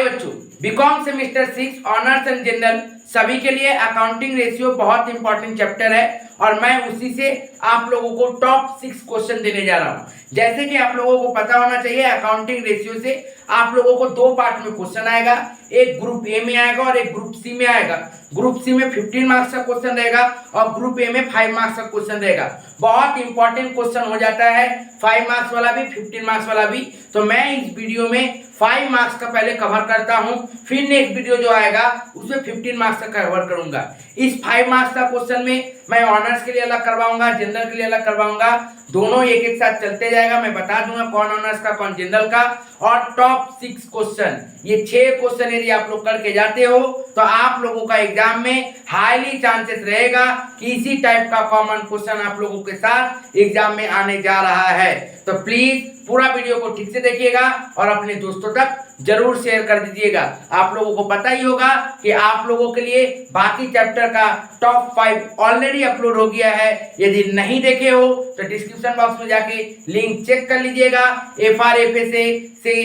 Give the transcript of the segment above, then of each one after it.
हाय बच्चों, BCom semester 6 honours and general सभी के लिए अकाउंटिंग रेशियो बहुत इंपॉर्टेंट चैप्टर है और मैं उसी से आप लोगों को टॉप 6 क्वेश्चन देने जा रहा हूं। जैसे कि आप लोगों को पता होना चाहिए, अकाउंटिंग रेशियो से आप लोगों को दो पार्ट में क्वेश्चन आएगा, एक ग्रुप ए में आएगा और एक ग्रुप सी में आएगा। ग्रुप सी में 15 मार्क्स का क्वेश्चन रहेगा और ग्रुप ए में 5 मार्क्स का क्वेश्चन रहेगा। बहुत इंपॉर्टेंट क्वेश्चन हो जाता है, 5 मार्क्स वाला भी 15 मार्क्स वाला भी। तो मैं इस वीडियो में 5 मार्क्स का पहले कवर करता हूं, फिर नेक्स्ट वीडियो जो आएगा उसमें 15 मार्क्स का कवर करूंगा। इस 5 मार्क्स का क्वेश्चन में मैं ऑनर्स के लिए अलग करवाऊंगा, जनरल के लिए अलग करवाऊंगा, दोनों एक एक साथ चलते जाएगा। मैं बता दूंगा कौन ऑनर्स का कौन जनरल का। और टॉप 6 क्वेश्चन, ये 6 क्वेश्चन यदि आप लोग करके जाते हो तो आप लोगों का एग्जाम में हाईली चांसेस रहेगा कि इसी टाइप का कॉमन क्वेश्चन आप लोगों के साथ एग्जाम में आने जा रहा है। तो प्लीज पूरा वीडियो को ठीक से देखिएगा और अपने दोस्तों तक जरूर शेयर कर दीजिएगा। आप लोगों को पता ही होगा कि आप लोगों के लिए बाकी चैप्टर का टॉप 5 ऑलरेडी अपलोड हो गया है। यदि नहीं देखे हो तो डिस्क्रिप्शन बॉक्स में जाके लिंक चेक कर लीजिएगा। FRFSA से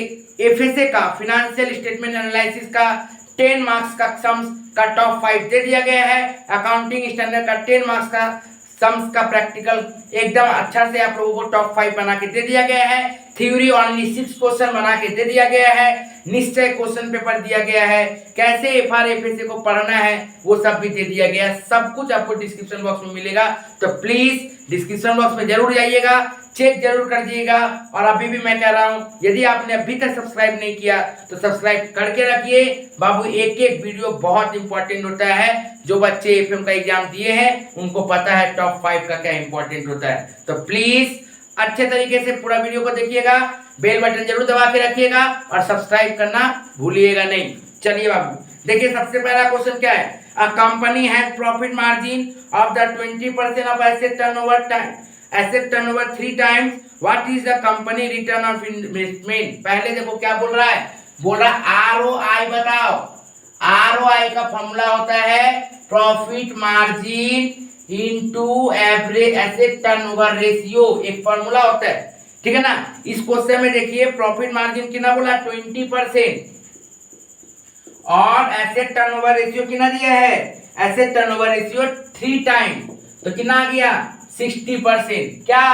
FSA का फिनेंशियल स्टेटमेंट एनालिसिस का 10 मार्क्स का सम्स का टॉप 5 दे दिया गया है। अकाउंटिंग स्टैंडर्ड का 10 मार्क्स का सम्स का प्रैक्टिकल एकदम अच्छा से आप लोगों को टॉप 5 बना के दे दिया गया है। थ्योरी ओनली 6 क्वेश्चन बना के दे दिया गया है। निश्चय क्वेश्चन पेपर दिया गया है, कैसे FRFSA को पढ़ना है वो सब भी दे दिया गया है। सब कुछ आपको डिस्क्रिप्शन बॉक्स में मिलेगा, तो प्लीज डिस्क्रिप्शन बॉक्स में जरूर जाइएगा, चेक जरूर कर दीजिएगा। और अभी भी मैं कह रहा हूं, यदि आपने अभी तक सब्सक्राइब नहीं किया तो सब्सक्राइब करके रखिए। बाबू एक एक वीडियो बहुत इंपॉर्टेंट होता है। जो बच्चे FM का एग्जाम दिए हैं उनको पता है टॉप 5 का क्या इंपॉर्टेंट होता है। तो प्लीज अच्छे तरीके से पूरा वीडियो को देखिएगा, बेल बटन जरूर दबा के रखिएगा और सब्सक्राइब करना भूलिएगा नहीं। चलिए बाबू देखिए, सबसे पहला क्वेश्चन क्या है। A company has profit margin of the 20% of asset turnover turnover 3 times, what is the company return of investment. पहले देखो क्या बोल रहा है, बोल रहा ROI बताओ। ROI का फॉर्मूला होता है profit margin into average asset turnover ratio, एक फॉर्मूला होता है, ठीक है ना। इस क्वेश्चन में देखिए प्रॉफिट मार्जिन कितना बोला 20% और एसेट टर्नओवर रेशियो कितना दिया है, एसेट टर्नओवर रेशियो 3 टाइम, तो कितना आ गया 60%। क्या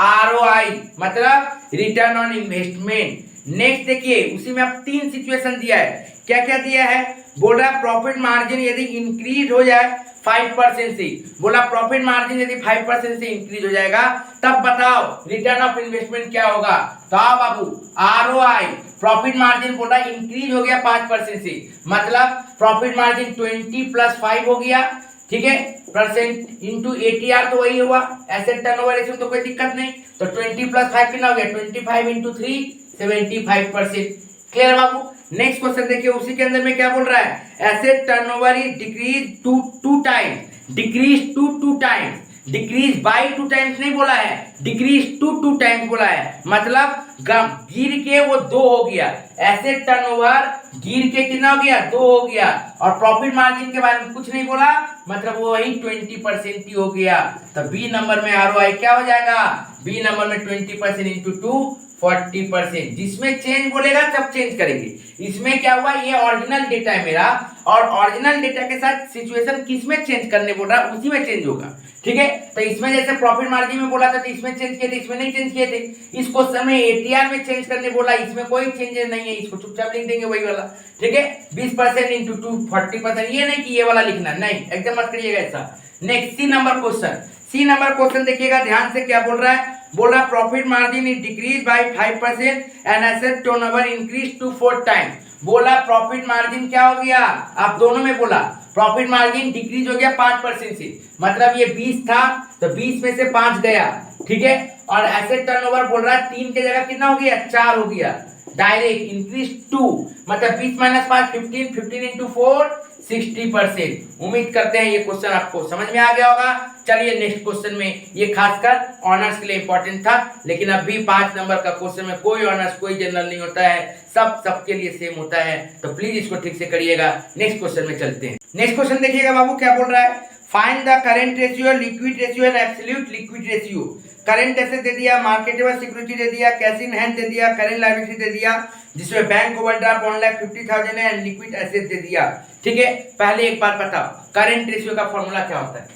ROI मतलब रिटर्न ऑन इन्वेस्टमेंट। नेक्स्ट देखिए उसी में अब 3 सिचुएशन दिया है। क्या क्या दिया है, बोल रहा प्रॉफिट मार्जिन यदि इंक्रीज हो जाए 5% से, बोला प्रॉफिट मार्जिन यदि 5% से इंक्रीज हो जाएगा तब बताओ रिटर्न ऑफ इन्वेस्टमेंट क्या होगा। तो आओ बाबू ROI प्रॉफिट मार्जिन बोला इंक्रीज हो गया 5% से, मतलब प्रॉफिट मार्जिन 20 + 5 हो गया, ठीक है, परसेंट इंटू ATR तो वही हुआ, एसेट टर्नओवर रेशियो तो कोई दिक्कत नहीं। तो 20 + 5 कितना हो गया 25 × 3 75%। क्लियर बाबू। नेक्स्ट क्वेश्चन देखिए, उसी के अंदर में क्या बोल रहा है, asset turnover is decrease two times, decrease two times, decrease by 2 times नहीं बोला है, डिक्रीज टू टाइम्स बोला है, मतलब गिर के वो 2 हो गया। एसेट टर्नओवर गिर के कितना हो गया 2 हो गया और प्रॉफिट मार्जिन के बारे में कुछ नहीं बोला, मतलब वो वही 20% ही हो गया। तो बी नंबर में ROI क्या हो जाएगा, बी नंबर में 20% इंटू 2 40%। जिसमें चेंज बोलेगा सब चेंज करेंगे। इसमें क्या हुआ, ये ओरिजिनल डेटा है मेरा और ओरिजिनल डेटा के साथ सिचुएशन किसमें चेंज करने बोल रहा है उसी में चेंज होगा, ठीक है। तो इसमें जैसे प्रॉफिट मार्जिन में बोला था तो इसमें चेंज किए थे, इसमें नहीं चेंज किए थे। इस क्वेश्चन में ATR में चेंज करने बोला, इसमें कोई चेंजेस नहीं है, इसको चुपचाप लिख देंगे वही वाला, ठीक है। 20% इंटू 2 40%, ये नहीं कि ये वाला लिखना, नहीं एकदम मत करिएगा ऐसा। Next C number question, C number question देखिएगा ध्यान से क्या बोल रहा है, बोल रहा profit margin is decrease by 5% and asset turnover increase to 4 times. बोला प्रॉफिट मार्जिन क्या हो गया, आप दोनों में बोला प्रॉफिट मार्जिन डिक्रीज हो गया 5% से, मतलब ये 20 था तो 20 में से 5 गया, ठीक है। और एसेट टर्नओवर बोल रहा है 3 के जगह कितना हो गया 4 हो गया, डायरेक्ट इंक्रीज 2, मतलब 20 - 5 15, 15 इंटू 4 60%। उम्मीद करते हैं ये क्वेश्चन आपको समझ में आ गया होगा। चलिए नेक्स्ट क्वेश्चन में, ये खासकर ऑनर्स के लिए इंपॉर्टेंट था, लेकिन अभी 5 नंबर का क्वेश्चन में कोई ऑनर्स कोई जनरल नहीं होता है, सबके लिए सेम होता है, तो प्लीज इसको ठीक से करिएगा। नेक्स्ट क्वेश्चन में चलते हैं। नेक्स्ट क्वेश्चन देखिएगा बाबू क्या बोल रहा है, find the current ratio, liquid ratio and absolute liquid ratio. Current asset दे दिया, मार्केटेबल सिक्योरिटी दे दिया, कैश इन हैंड दे दिया, करंट लायबिलिटी दे दिया जिसमें बैंक ओवरड्राफ्ट 1,50,000 है एंड लिक्विड एसेट दे दिया। ठीक है, पहले एक बार बताओ करंट रेशियो का फॉर्मूला क्या होता है?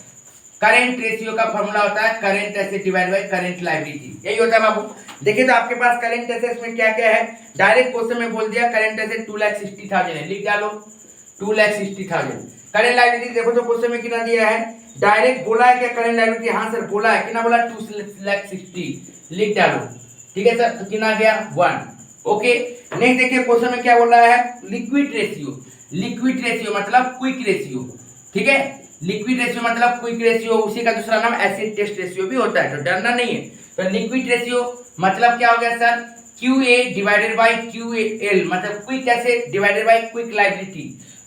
करंट रेशियो का फॉर्मूला होता है current asset divide by current liability, यही होता है बाबू। देखिए तो आपके पास करंट एसेट्स में क्या क्या है, डायरेक्ट क्वेश्चन में बोल दिया करंट एसेट 2,60,000 है, लिख डालो 2,60,000। करंट लायबिलिटी देखो तो क्वेश्चन में कितना दिया है, डायरेक्ट बोला है क्या करंट लायबिलिटी? हाँ सर बोला है, कितना बोला 2,60,000, लिख डालो। ठीक है सर, तो कितना गया 1। ओके, नेक्स्ट देखिए क्वेश्चन में क्या बोला है, लिक्विड रेशियो। लिक्विड रेशियो मतलब क्विक रेशियो। ठीक है, लिक्विड रेशियो मतलब क्विक रेशियो, उसी का दूसरा नाम एसिड टेस्ट रेशियो भी होता है, तो डरना नहीं है। तो लिक्विड रेशियो मतलब क्या हो गया sir, QA divided by QAL, मतलब quick asset divided by quick liability.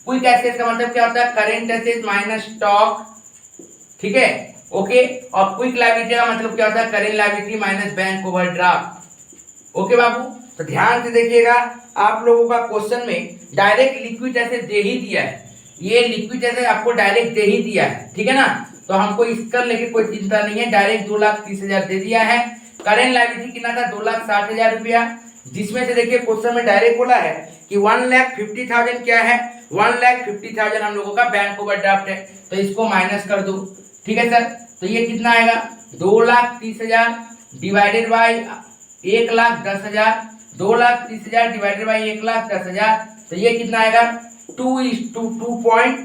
Quick asset का मतलब क्या होता है, करंट एसेट माइनस स्टॉक। ठीक है, ओके, और क्विक लायबिलिटी का मतलब क्या होता है, current liability minus bank overdraft. Okay बाबू, तो ध्यान से देखिएगा, आप लोगों का क्वेश्चन में डायरेक्ट लिक्विड एसेट दे ही दिया है, ये लिक्विड एसेट आपको डायरेक्ट दे ही दिया है। ठीक है ना, तो हमको इसका लेके कोई चिंता नहीं है, डायरेक्ट 2,30,000 दे दिया है। करंट लायबिलिटी कितना था, 2,60,000 रुपया, जिसमें से देखिए क्वेश्चन में डायरेक्ट बोला है कि 1,50,000 क्या है, 1,50,000 हम लोगों का बैंक ओवरड्राफ्ट है, तो इसको माइनस कर दो। ठीक है सर, तो ये कितना आएगा, 2,30,000 डिवाइडेड बाई 1,10,000, 2,30,000 डिवाइडेड बाई 1,10,000, तो ये कितना आएगा 2:2.09,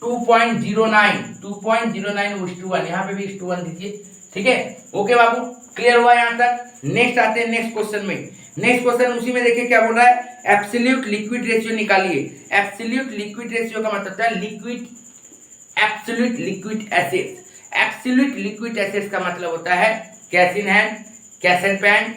2.09:1, यहाँ पे भी 2:1 दीजिए। ठीक है, ओके बाबू, क्लियर हुआ यहाँ तक। नेक्स्ट आते हैं नेक्स्ट क्वेश्चन में। नेक्स्ट क्वेश्चन उसी में देखिए क्या बोल रहा है, एब्सोल्यूट लिक्विड रेशियो निकालिए। एब्सोल्यूट लिक्विड रेशियो का मतलब है liquid, absolute liquid assets. Absolute liquid assets का मतलब होता है cash in hand, cash at bank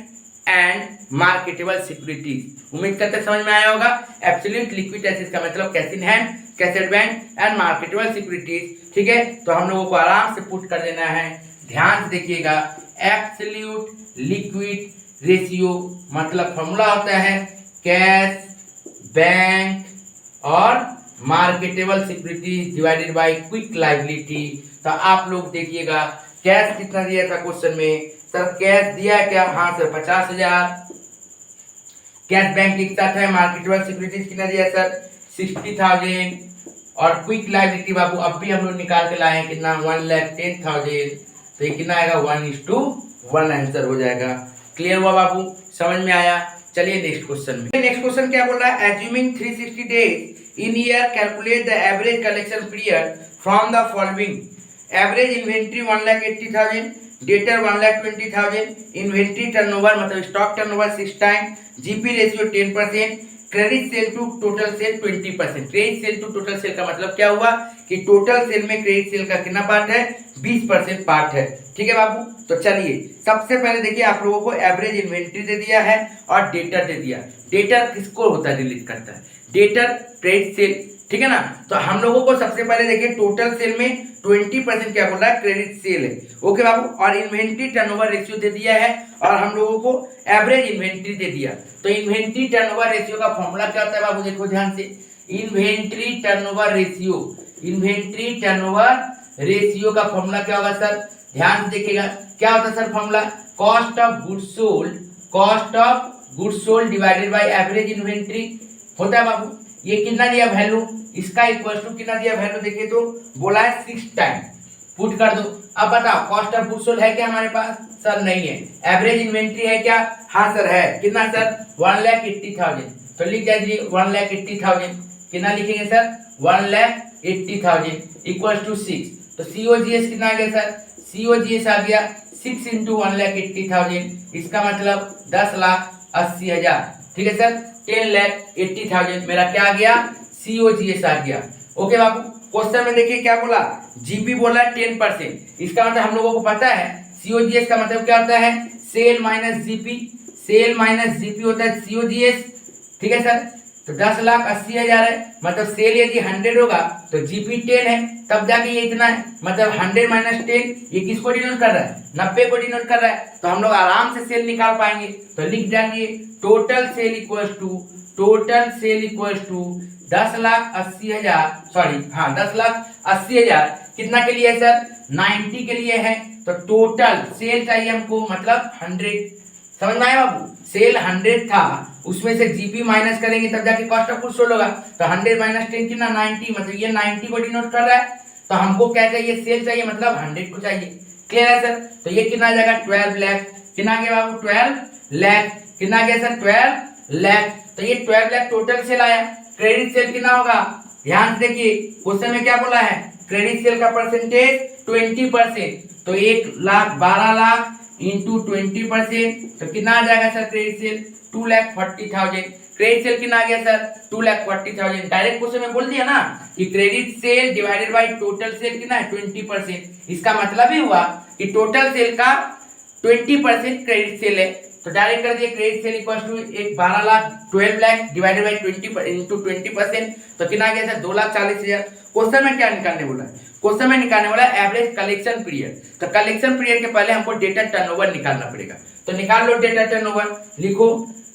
and marketable securities. उम्मीद करते समझ में आया होगा। एब्सोल्यूट लिक्विड एसेट्स का मतलब cash in hand, cash at bank and marketable securities. ठीक है, तो हम लोगों को आराम से पुट कर देना है, ध्यान से देखिएगा। एब्सोल्यूट लिक्विड रेशियो मतलब फॉर्मूला होता है कैश, बैंक और marketable securities divided by quick liability. तो आप लोग देखिएगा कैश कितना दिया था क्वेश्चन में, सर कैश दिया है क्या, हाँ सर 50,000। कैश बैंक लिखता है, मार्केटेबल सिक्योरिटीज कितना दिया सर 60,000, और क्विक लायबिलिटी बाबू अब भी हम लोग निकाल के लाए हैं कितना 1,10,000, तो ये कितना आएगा 1:1 आंसर हो जाएगा। क्लियर हुआ बाबू, समझ में आया। चलिए नेक्स्ट क्वेश्चन में। नेक्स्ट क्वेश्चन क्या बोल रहा है, assuming 360 days in year calculate the average collection period from the following. Average inventory 1,80,000, debtor 1,20,000, inventory turnover मतलब stock turnover 6 time, GP ratio 10%, credit sale to total sale 20%। Credit sale to total sale का मतलब क्या हुआ कि total sale में credit sale का कितना part है, 20% पार्ट है। ठीक है बाबू, तो चलिए सबसे पहले देखिए आप लोगों को एवरेज इन्वेंट्री दे दिया है और डेटर दे दिया। डेटर किसको होता है, रिलीज करता है, डेटर क्रेडिट सेल। ठीक है ना, तो हम लोगों को सबसे पहले देखिए टोटल सेल में 20% क्या बोल रहा है, क्रेडिट सेल है। ओके बाबू, और इन्वेंट्री टर्नओवर रेशियो दे दिया है और हम लोगों को एवरेज इन्वेंट्री दे दिया। तो इन्वेंट्री टर्नओवर रेशियो का फॉर्मूला क्या होता है बाबू, देखो ध्यान से। Inventory turnover ratio, inventory turnover ratio का फॉर्मूला क्या होगा सर, ध्यान से देखिएगा। क्या होता है sir formula, cost of goods sold, cost of goods sold divided by average inventory होता है बाबू। ये कितना दिया वैल्यू, इसका इक्वल टू कितना दिया वैल्यू, देखिए तो बोला है 6 टाइम, पुट कर दो। अब बताओ कॉस्ट ऑफ गुड्स सोल्ड है क्या हमारे पास, सर नहीं है। एवरेज इन्वेंट्री है क्या, हाँ सर है, कितना सर 1,80,000, तो लिख दीजिए 1,80,000। कितना लिखेंगे सर 1,80,000 इक्वल टू 6, तो COGS कितना आ गया सर, COGS आ गया 6 × 1,80,000, इसका मतलब 10,80,000। ठीक है सर, 10,80,000 मेरा क्या आ गया, COGS आ गया। ओके बाबू, क्वेश्चन में देखिए क्या बोला, जीपी बोला 10%, इसका मतलब हम लोगों को पता है COGS का मतलब क्या होता है, sale minus GP, sale minus GP होता है COGS। ठीक है सर, तो 10,80,000 है, मतलब सेल यदि 100 होगा तो जीपी 10 है, तब जाके ये इतना है, मतलब 100 - 10 ये किसको डिनोट कर रहा है, 90 को डिनोट कर रहा है। तो हम लोग आराम से सेल निकाल पाएंगे, तो लिख देंगे total sale equals to 10,80,000, sorry हाँ 10,80,000 कितना के लिए है सर, 90 के लिए है, तो टोटल सेल चाहिए हमको मतलब 100। समझ में आया बाबू? सेल 100 था, उसमें से जीपी माइनस करेंगे तब जाके कॉस्ट ऑफ गुड्स सोल्ड होगा। तो 100 माइनस 10 कितना 90, मतलब ये 90 को डिनोट कर रहा है। तो हमको क्या चाहिए? सेल चाहिए, मतलब 100 को चाहिए। क्लियर है सर? तो ये कितना आ जाएगा? 12 लाख। कितना आ गया बाबू? 12 लाख। कितना आ गया सर? 12 लाख। तो ये 12 लाख टोटल सेल आया। क्रेडिट सेल कितना होगा? ध्यान से देखिए, क्वेश्चन में क्या बोला है? क्रेडिट सेल का परसेंटेज 20%। तो 1 लाख 12 लाख इंटू 20%, तो कितना आ जाएगा sir credit sale? 2,40,000। Credit sale कितना आ गया सर? 2,40,000। डायरेक्ट क्वेश्चन में बोल दिया ना कि credit sale divided by total sale कितना है? 20%। इसका मतलब ही हुआ कि टोटल सेल का 20% क्रेडिट सेल है। तो डायरेक्ट कर दिए credit sale equal to 12 lakh 12 lakh divided by 20 into 20%, तो कितना आ गया सर? 2,40,000। क्वेश्चन में क्या निकालने बोला है? क्वेश्चन में निकालने वाला एवरेज कलेक्शन पीरियड। तो कलेक्शन पीरियड के पहले हमको डेटा टर्नओवर निकालना पड़ेगा। तो निकाल लो डेटा टर्नओवर, लिखो।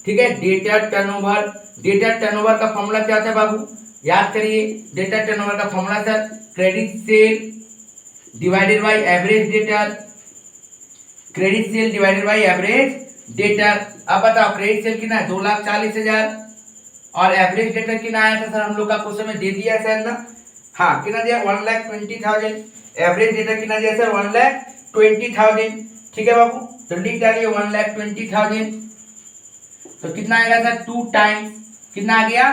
ठीक है, डेटा टर्नओवर। डेटा टर्नओवर का फॉर्मूला क्या होता है बाबू? याद करिए, डेटा टर्नओवर का formula sir credit sale divided by average debtor. Credit sale divided by average debtor. अब बताओ क्रेडिट सेल कितना है? 2,40,000 और एवरेज डेटर कितना आया था सर? हम लोग का क्वेश्चन में दे दिया सर ना। हाँ, कितना दिया? 1,20,000। एवरेज डेटर कितना दिया सर? 1,20,000। ठीक है बाबू, तो लिख डालिए 1,20,000। तो कितना आएगा सर? 2 टाइम्स। कितना आ गया?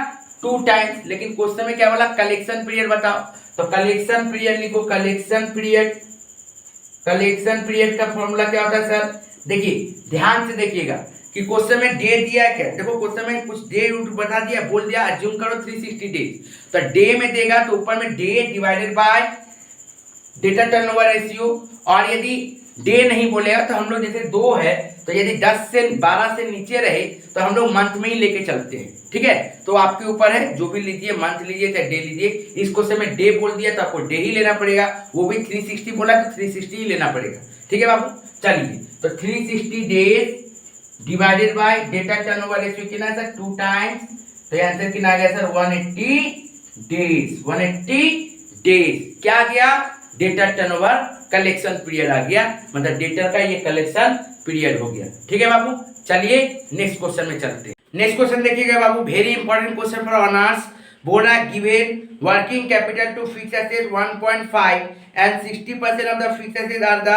2 टाइम्स। लेकिन क्वेश्चन में क्या बोला? कलेक्शन पीरियड बताओ। तो कलेक्शन पीरियड लिखो। कलेक्शन पीरियड, कलेक्शन पीरियड का फॉर्मूला क्या होता है सर? देखिए, ध्यान से देखिएगा कि क्वेश्चन में डे दिया है क्या। देखो क्वेश्चन में कुछ डे बता दिया, बोल दिया अज्यूम करो 360 डेज। तो डे में देगा तो ऊपर में day divided by data turnover ratio. और यदि डे नहीं बोलेगा तो हम लोग जैसे 2 है, तो यदि 10 से 12 से नीचे रहे तो हम लोग मंथ में ही लेके चलते हैं। ठीक है, तो आपके ऊपर है, जो भी लीजिए, मंथ लीजिए चाहे डे लीजिए। इस क्वेश्चन में डे बोल दिया तो आपको डे ही लेना पड़ेगा, वो भी 360 बोला तो 360 ही लेना पड़ेगा। ठीक है बाबू, चलिए। तो 360 days divided by data turnover ratio कितना है सर? 2 टाइम्स। तो आंसर कितना आ गया सर? 180 डेज। 180 डेज क्या आ गया? डेटा टर्नओवर कलेक्शन पीरियड आ गया, मतलब डेटा का ये कलेक्शन पीरियड हो गया। ठीक है बाबू, चलिए नेक्स्ट क्वेश्चन में चलते हैं। नेक्स्ट क्वेश्चन देखिएगा बाबू, very important question for honours. बोला given working capital to fix asset 1.5 and 60% of the fix asset are the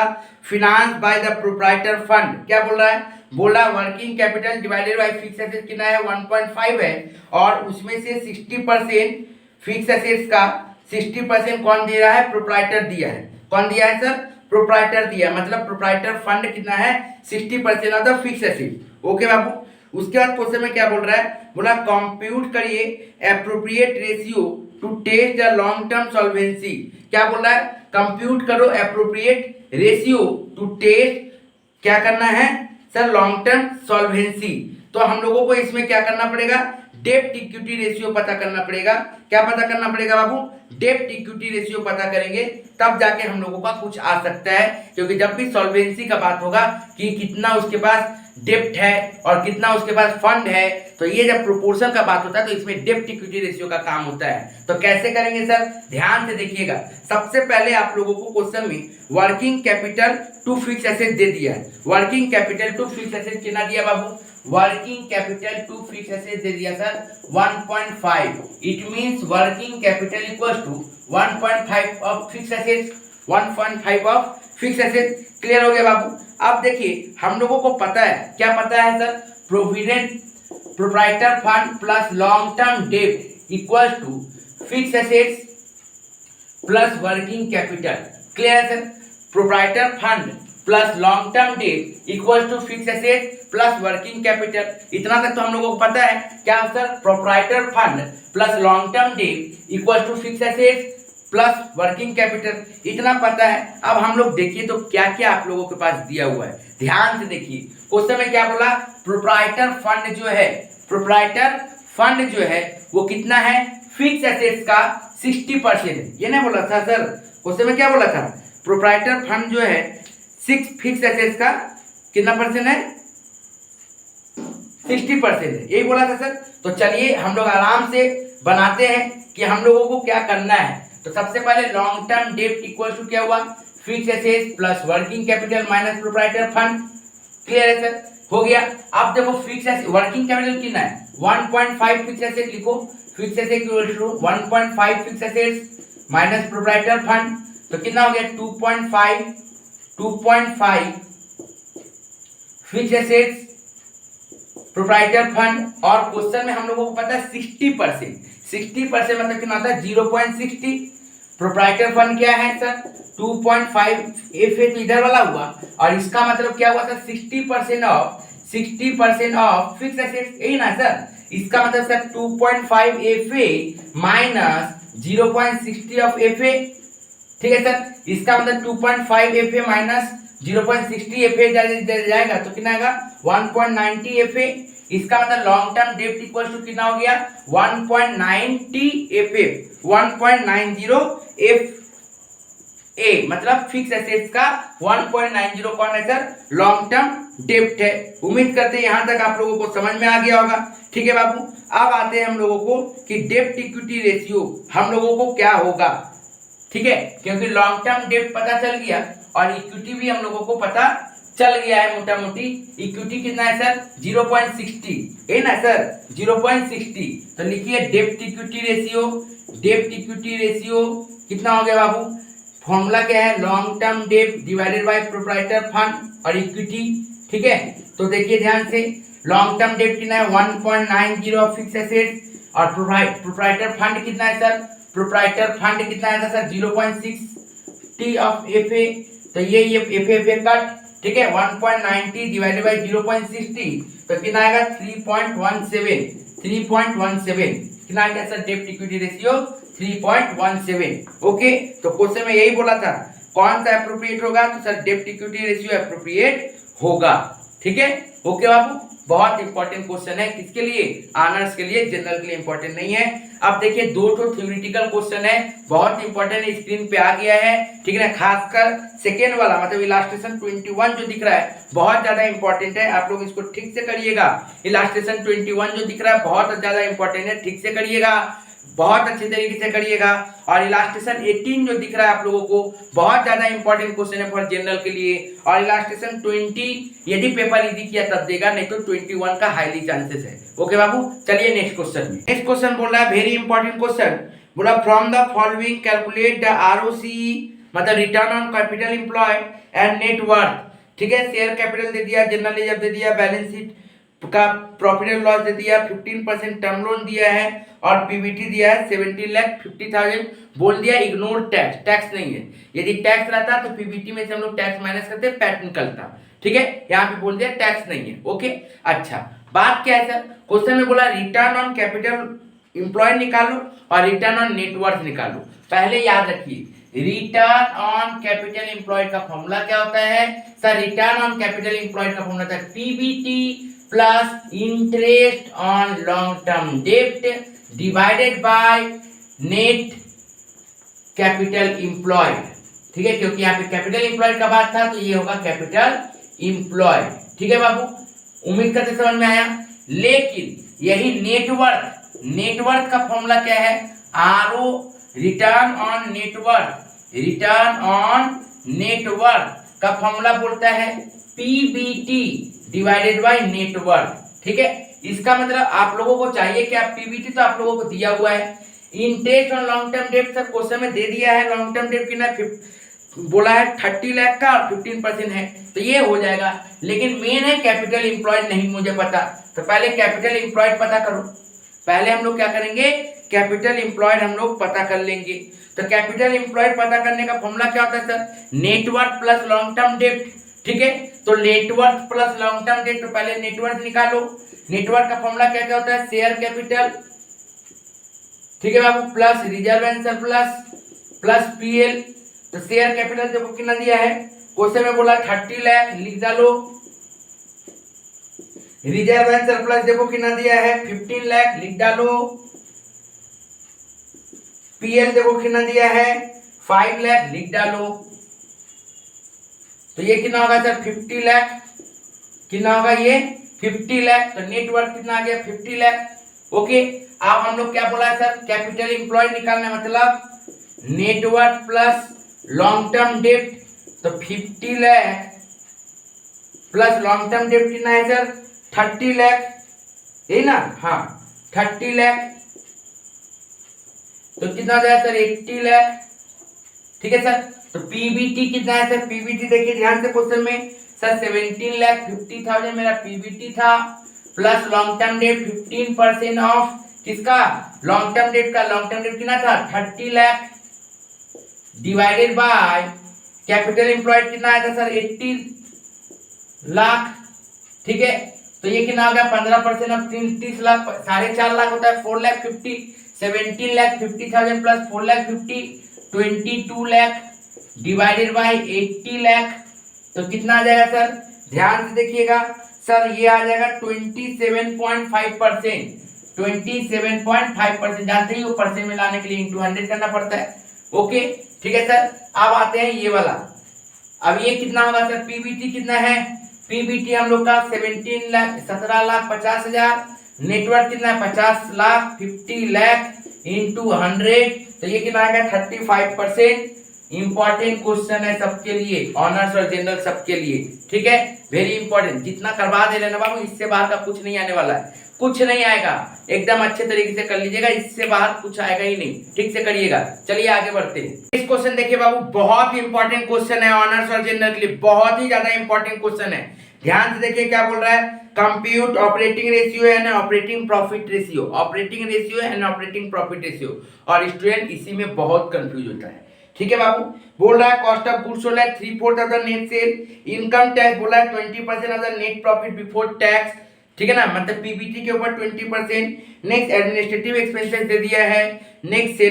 finance by the proprietor fund. क्या बोल रहा है? बोला working capital divided by fix asset कितना है? 1.5 है, और उसमें से 60% फिक्स एसेट्स का 60% कौन दे रहा है? प्रोप्राइटर दिया है। कौन दिया है सर? प्रोप्राइटर दिया, मतलब प्रोप्राइटर फंड कितना है? 60% of the fix asset. Okay बाबू, उसके बाद क्वेश्चन में क्या बोल रहा है? बोला कंप्यूट करिए appropriate ratio to test the long term solvency. क्या बोल रहा है? कंप्यूट करो एप्रोप्रिएट रेशियो टू टेस्ट, क्या करना है सर? Long term solvency. तो हम लोगों को इसमें क्या करना पड़ेगा? डेब्ट इक्विटी रेशियो पता करना पड़ेगा। क्या पता करना पड़ेगा बाबू? डेब्ट इक्विटी रेशियो पता करेंगे तब जाके हम लोगों का कुछ आ सकता है, क्योंकि जब भी सॉल्वेंसी का बात होगा कि कितना उसके पास डेब्ट है और कितना उसके पास फंड है, तो ये जब प्रोपोर्शन का बात होता है तो इसमें डेब्ट इक्विटी रेशियो का काम होता है। तो कैसे करेंगे सर? ध्यान से देखिएगा। सबसे पहले आप लोगों को क्वेश्चन में working capital to fix asset दे दिया है। Working capital to fix asset कितना दिया बाबू? Working capital to fix asset दे दिया sir 1.5। It means working capital equals to 1.5 of fix asset. 1.5 of fix asset. Clear हो गया बाबू? अब देखिए, हम लोगों को पता है, क्या पता है sir? Provident proprietor fund plus long term डेब्ट equals to fix assets plus working capital. Clear है sir? Proprietor fund plus long term डेब्ट equals to fix asset plus working capital. इतना तक तो हम लोगों को पता है। क्या sir? Proprietor fund plus long term डेब्ट equals to fix asset plus working capital, इतना पता है। अब हम लोग देखिए तो क्या क्या आप लोगों के पास दिया हुआ है, ध्यान से देखिए। क्वेश्चन में क्या बोला? प्रोप्राइटर फंड जो है, प्रोप्राइटर फंड जो है वो कितना है? फिक्स एसेट्स का 60%। ये नहीं बोला था सर? क्वेश्चन में क्या बोला था? प्रोप्राइटर फंड जो है फिक्स एसेट्स का कितना परसेंट है? 60% है, यही बोला था सर। तो चलिए हम लोग आराम से बनाते हैं कि हम लोगों को क्या करना है। तो सबसे पहले लॉन्ग टर्म डेब्ट इक्वल टू क्या हुआ? Fix assets plus working capital minus proprietor fund. Clear है सर? हो गया। अब देखो फिक्स एसेट वर्किंग कैपिटल कितना है 1.5 फिक्स एसेट लिखो, fix asset equal to 1.5 fix assets minus proprietor fund, तो कितना हो गया 2.5 फिक्स एसेट्स प्रोप्राइटर फंड। और क्वेश्चन में हम लोगों को पता है 60% मतलब कितना होता है 0.60। प्रोप्राइटर फंड क्या है सर 2.5 एफ इधर वाला हुआ, और इसका मतलब क्या हुआ सर 60% ऑफ फिक्स एसेट्स, यही ना सर। इसका मतलब sir 2.5 F minus 0.60 of F, ठीक है सर। इसका मतलब 2.5 एफ माइनस 0.60 एफ जाएगा तो कितना आएगा 1.90 एफ। इसका मतलब लॉन्ग टर्म डेब्ट इक्वल टू कितना हो गया 1.90 एफ, 1.90 एफ ए, मतलब फिक्स एसेट्स का 1.90 कौन है सर लॉन्ग टर्म डेब्ट है। उम्मीद करते हैं यहां तक आप लोगों को समझ में आ गया होगा। ठीक है बाबू, अब आते हैं हम लोगों को कि डेब्ट इक्विटी रेशियो हम लोगों को क्या होगा। ठीक है, क्योंकि लॉन्ग टर्म डेब्ट पता चल गया और इक्विटी भी हम लोगों को पता चल गया है। मोटा मोटी इक्विटी कितना है सर 0.60 है ना सर 0.60। तो लिखिए डेब्ट इक्विटी रेशियो कितना हो गया बाबू। फॉर्मूला क्या है लॉन्ग टर्म डेब्ट डिवाइडेड बाय प्रोप्राइटर फंड और इक्विटी। ठीक है, तो देखिए ध्यान से लॉन्ग टर्म डेब्ट कितना है 1.90 फिक्स एसेट्स और प्रोप्राइटर फंड कितना है सर, प्रोप्राइटर फंड कितना है सर 0.60 ऑफ एफ ए। तो ये एफ कट, ठीक है 1.90 डिवाइडेड बाय 0.60 तो कितना आएगा 3.17 कितना आ गया सर डेब्ट इक्विटी रेशियो 3.17। ओके, तो क्वेश्चन में यही बोला था कौन सा एप्रोप्रिएट होगा, तो सर डेब्ट इक्विटी रेशियो एप्रोप्रिएट होगा। ठीक है, ओके बाबू, बहुत इंपॉर्टेंट क्वेश्चन है किसके लिए ऑनर्स के लिए, जनरल के लिए इंपॉर्टेंट नहीं है। अब देखिए दो थ्योरेटिकल क्वेश्चन है बहुत इंपॉर्टेंट, स्क्रीन पे आ गया है। ठीक है ना, खासकर सेकेंड वाला मतलब इलास्ट्रेशन 21 जो दिख रहा है बहुत ज्यादा इंपॉर्टेंट है, आप लोग इसको ठीक से करिएगा। इलास्ट्रेशन 21 जो दिख रहा है बहुत ज्यादा इंपॉर्टेंट है, ठीक से करिएगा, बहुत अच्छे तरीके से करिएगा। और इलास्ट्रेशन 18 जो दिख रहा है आप लोगों को बहुत ज्यादा इंपॉर्टेंट क्वेश्चन है फॉर जनरल के लिए। और इलास्ट्रेशन 20 यदि पेपर इजी किया तब देगा, नहीं तो 21 का हाईली चांसेस है। ओके बाबू, चलिए नेक्स्ट क्वेश्चन में। नेक्स्ट क्वेश्चन बोल रहा है वेरी इंपॉर्टेंट क्वेश्चन, बोला from the following calculate the ROCE मतलब return on capital employed and net worth. ठीक है, शेयर कैपिटल दे दिया, जनरल रिजर्व दे दिया, बैलेंस शीट का प्रॉफिट एंड लॉस दे दिया, 15% टर्म लोन दिया है और पीबीटी दिया है 17,50,000। बोल दिया इग्नोर टैक्स, टैक्स नहीं है। यदि टैक्स रहता तो पीबीटी में से हम लोग टैक्स माइनस करते पैट निकलता। ठीक है, यहाँ पे बोल दिया टैक्स नहीं है। ओके, अच्छा बात क्या है सर, क्वेश्चन में बोला रिटर्न ऑन कैपिटल एम्प्लॉयड निकालो और रिटर्न ऑन नेटवर्थ निकालो। पहले याद रखिए रिटर्न ऑन कैपिटल एम्प्लॉयड का फॉर्मूला क्या होता है sir, return on capital employed का फॉर्मूला होता है PBT plus interest on long term डेब्ट divided by net capital employed. ठीक है, क्योंकि यहाँ पे कैपिटल एम्प्लॉयड का बात था तो ये होगा कैपिटल एम्प्लॉयड। ठीक है बाबू, उम्मीद करते समझ में आया। लेकिन यही नेटवर्थ का फॉर्मूला क्या है, आरओ रिटर्न ऑन नेटवर्थ का फॉर्मूला बोलता है पीबीटी डिवाइडेड बाय नेटवर्थ। ठीक है, इसका मतलब आप लोगों को चाहिए कि आप पीबीटी तो आप लोगों को दिया हुआ है, इंटरेस्ट ऑन लॉन्ग टर्म डेब्ट सर क्वेश्चन में दे दिया है। लॉन्ग टर्म डेब्ट कितना बोला है 30 लाख का और 15% है तो ये हो जाएगा। लेकिन मेन है कैपिटल एम्प्लॉयड नहीं मुझे पता, तो पहले कैपिटल एम्प्लॉयड पता करो। पहले हम लोग क्या करेंगे, कैपिटल एम्प्लॉयड हम लोग पता कर लेंगे। तो कैपिटल एम्प्लॉयड पता करने का फॉर्मूला क्या होता है sir, net worth plus long term डेब्ट। ठीक है, तो नेटवर्थ प्लस लॉन्ग टर्म डेब्ट, तो पहले नेटवर्थ निकालो। नेटवर्थ का फॉर्मूला क्या क्या होता है, शेयर कैपिटल, ठीक है बाबू, plus reserve and surplus plus PL. तो शेयर कैपिटल देखो कितना दिया है, क्वेश्चन में बोला 30 लाख, लिख डालो। रिजर्व एंड सरप्लस देखो कितना दिया है 15 लाख, लिख डालो। पीएल देखो कितना दिया है 5 लाख, लिख डालो। तो ये कितना होगा सर 50 लाख, कितना होगा ये 50 लाख। तो नेटवर्थ कितना आ गया 50 लाख। ओके, अब हम लोग क्या बोला है सर, कैपिटल एम्प्लॉयड निकालना मतलब नेटवर्थ प्लस लॉन्ग टर्म डेब्ट तो 50 lakh plus long term debt कितना है सर 30 लाख, यही ना, हाँ 30 लाख, तो कितना हो जाएगा सर 80 लाख, ठीक है सर। तो पीबीटी कितना है सर, पीबीटी देखिए ध्यान से क्वेश्चन में सर 17,50,000 मेरा पीबीटी था, plus long term debt 15% of किसका, लॉन्ग टर्म डेट का, लॉन्ग टर्म डेट कितना था 30 lakh, divided by capital employed कितना आया था सर 80 लाख, ठीक है। तो ये कितना हो गया 15% ऑफ 30 लाख, 4.5 लाख होता है 4,50,000, 17,50,000 plus 4,50,000 22 lakh divided bye 80 lakh, तो कितना आ जाएगा सर, ध्यान से देखिएगा सर, ये आ जाएगा 27.5%, 27.5%, जानते ही वो परसेंट में लाने के लिए इंटू 100 करना पड़ता है, ओके, ठीक है सर। अब आते हैं ये वाला, अब ये कितना होगा सर, पीबीटी कितना है, पीबीटी हम लोग का 17,50,000, नेटवर्क कितना है 50 लाख, 50 लाख इंटू 100, तो ये कितना आएगा 35%। इंपॉर्टेंट क्वेश्चन है सबके लिए, ऑनर्स और जनरल सबके लिए, ठीक है, वेरी इंपॉर्टेंट, जितना करवा दे लेना बाबू, इससे बाहर का कुछ नहीं आने वाला है, कुछ नहीं आएगा, एकदम अच्छे तरीके से कर लीजिएगा, इससे बाहर कुछ आएगा ही नहीं, ठीक से करिएगा। चलिए आगे बढ़ते हैं। इस क्वेश्चन देखिए बाबू, बहुत ही इंपॉर्टेंट क्वेश्चन है ऑनर्स और जनरल के लिए, बहुत ही ज्यादा इंपॉर्टेंट क्वेश्चन है, ध्यान से देखिए क्या बोल रहा है, compute operating ratio and operating profit ratio, operating ratio and operating profit ratio, और स्टूडेंट इसी में बहुत कंफ्यूज होता है, ठीक है बाबू। बोल रहा है कॉस्ट ऑफ गुड्स बोला है 3/4 of the net cell, income tax बोला है 20% of the net profit before tax, ठीक है ना, मतलब पीबीटी के ऊपर 20%, नेक्स्ट एडमिनिस्ट्रेटिव एक्सपेंसेस दे दिया है, next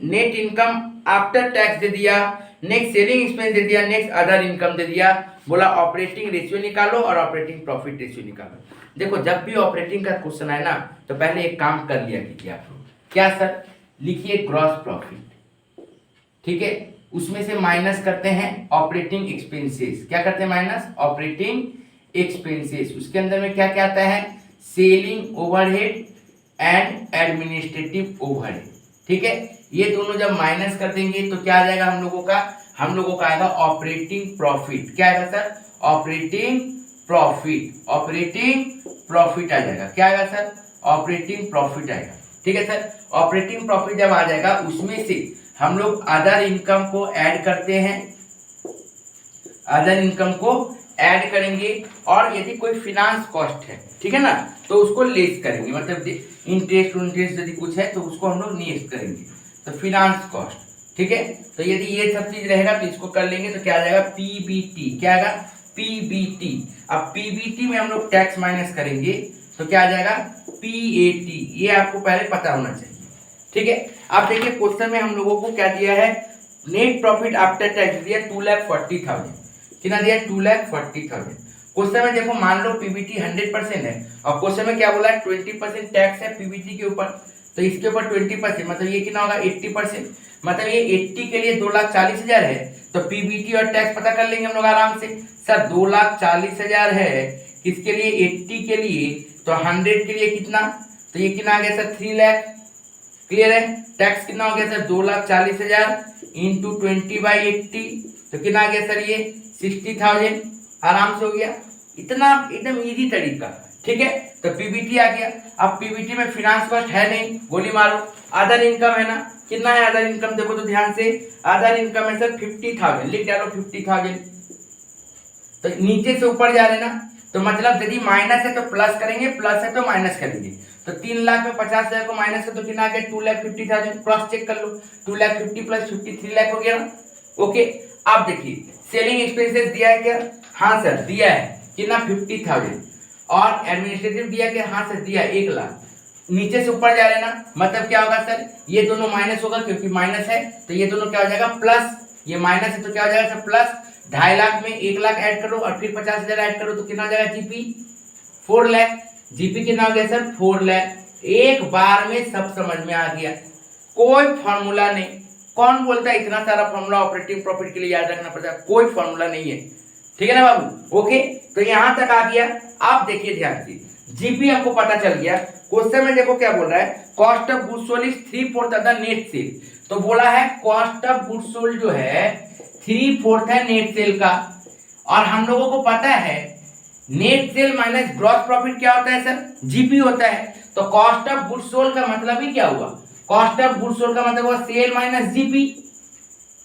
net income after tax दे दिया, नेक्स्ट सेलिंग एक्सपेंस दे दिया, नेक्स्ट अदर इनकम दे दिया, बोला ऑपरेटिंग रेशियो निकालो और ऑपरेटिंग प्रॉफिट रेशियो निकालो। देखो जब भी ऑपरेटिंग का क्वेश्चन आए ना, तो पहले एक काम कर लिया कीजिए आप लोग, क्या सर, लिखिए ग्रॉस प्रॉफिट, ठीक है, उसमें से माइनस करते हैं ऑपरेटिंग एक्सपेंसेस, क्या करते हैं माइनस ऑपरेटिंग एक्सपेंसेस, उसके अंदर में क्या क्या आता है, selling overhead and administrative overhead, ठीक है, ये दोनों जब माइनस कर देंगे तो क्या आ जाएगा हम लोगों का आएगा ऑपरेटिंग प्रॉफिट, क्या आएगा sir, operating profit, operating profit आ जाएगा, क्या आएगा सर, ऑपरेटिंग प्रॉफिट आएगा, ठीक है सर। ऑपरेटिंग प्रॉफिट जब आ जाएगा उसमें से हम लोग अदर इनकम को ऐड करते हैं, अदर इनकम को ऐड करेंगे, और यदि कोई फिनांस कॉस्ट है, ठीक है ना, तो उसको लेस करेंगे, मतलब इंटरेस्ट यदि कुछ है तो उसको हम लोग लेस करेंगे, तो फिनांस कॉस्ट, ठीक है। तो यदि ये सब चीज रहेगा तो इसको कर लेंगे, तो क्या आ जाएगा पीबीटी, क्या आएगा पीबीटी। अब पीबीटी में हम लोग टैक्स माइनस करेंगे तो क्या आ जाएगा पीएटी, ये आपको पहले पता होना चाहिए, ठीक है। अब देखिए क्वेश्चन में हम लोगों को क्या दिया है, नेट प्रॉफिट आफ्टर टैक्स दिया 2,40,000, कितना दिया 2,40,000। क्वेश्चन में देखो मान लो पीबीटी 100% है, और क्वेश्चन में क्या बोला है 20% टैक्स है पीबीटी के ऊपर, तो इसके ऊपर 20%, मतलब ये कितना होगा 80%, मतलब ये 80 के लिए 2,40,000 है, तो पीबीटी और टैक्स पता कर लेंगे हम लोग आराम से, सर 2,40,000 है किसके लिए 80 के लिए, तो 100 के लिए कितना, तो ये कितना आ गया सर 3 लाख, क्लियर है। टैक्स कितना हो गया सर 2,40,000 इंटू 20/80, तो कितना आ गया सर ये 60,000, आराम से हो गया, इतना एकदम इजी तरीका, ठीक है। तो पीबीटी आ गया। अब पीबीटी में फिनांस कॉस्ट है नहीं, गोली मारो, अदर इनकम है ना, कितना है अदर इनकम, देखो तो ध्यान से, अदर इनकम है सर 50,000, लिख डालो 50,000, तो नीचे से ऊपर जा रहे ना, तो मतलब यदि माइनस है तो प्लस करेंगे, प्लस है तो माइनस करेंगे, तो 3 लाख में 50,000 को माइनस है तो कितना आ गया 2,50,000, क्रॉस चेक कर लो, 2,50,000 प्लस 50 3 लाख हो गया, ओके। अब देखिए सेलिंग एक्सपेंसेस दिया है क्या, हाँ सर दिया है, कितना 50,000, और एडमिनिस्ट्रेटिव दिया क्या, हाँ सर दिया 1 लाख, नीचे से ऊपर जा रहे ना, मतलब क्या होगा सर, ये दोनों माइनस होगा क्योंकि माइनस है, तो ये दोनों क्या हो जाएगा प्लस, ये माइनस है तो क्या हो जाएगा सर प्लस, 2.5 लाख में 1 लाख ऐड करो और फिर 50,000 ऐड करो, तो कितना हो जाएगा जीपी 4 लाख, जीपी कितना हो गया सर 4 लाख। एक बार में सब समझ में आ गया, कोई फॉर्मूला नहीं, कौन बोलता है इतना सारा फॉर्मूला ऑपरेटिंग प्रॉफिट के लिए याद रखना पड़ता है, कोई फॉर्मूला नहीं है, ठीक है ना बाबू, ओके। तो यहां तक आ गया। आप देखिए ध्यान से, जीपी आपको पता चल गया। क्वेश्चन में देखो क्या बोल रहा है, cost of goods sold is 3/4 of the net cell, तो बोला है कॉस्ट ऑफ गुड्स सोल्ड जो है 3/4 है नेट सेल का। और हम लोगों को पता है net cell minus gross profit क्या होता है सर? जीपी होता है। तो कॉस्ट ऑफ गुड्स सोल्ड का मतलब ही क्या हुआ? कॉस्ट ऑफ गुड्स सोल्ड का मतलब हुआ सेल माइनस जीपी।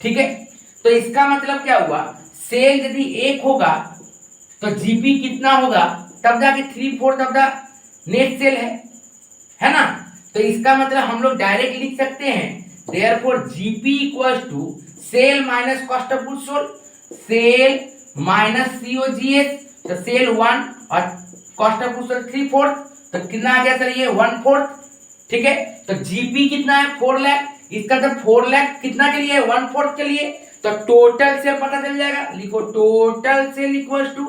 ठीक है, तो इसका मतलब क्या हुआ? सेल यदि 1 होगा तो जीपी कितना होगा? तब जाके 3/4 ऑफ द नेट सेल है ना। तो इसका मतलब हम लोग डायरेक्ट लिख सकते हैं therefore GP equals to sale minus cost of goods sold, sale minus COGS. तो सेल 1 और कॉस्ट ऑफ गुड्स सोल्ड 3/4, तो कितना आ गया सर? ये 1/4। ठीक है, तो जीपी कितना है? 4 लाख। इसका तो 4 लाख कितना के लिए? 1/4 के लिए। तो टोटल सेल पता चल जाएगा, लिखो total sale equals to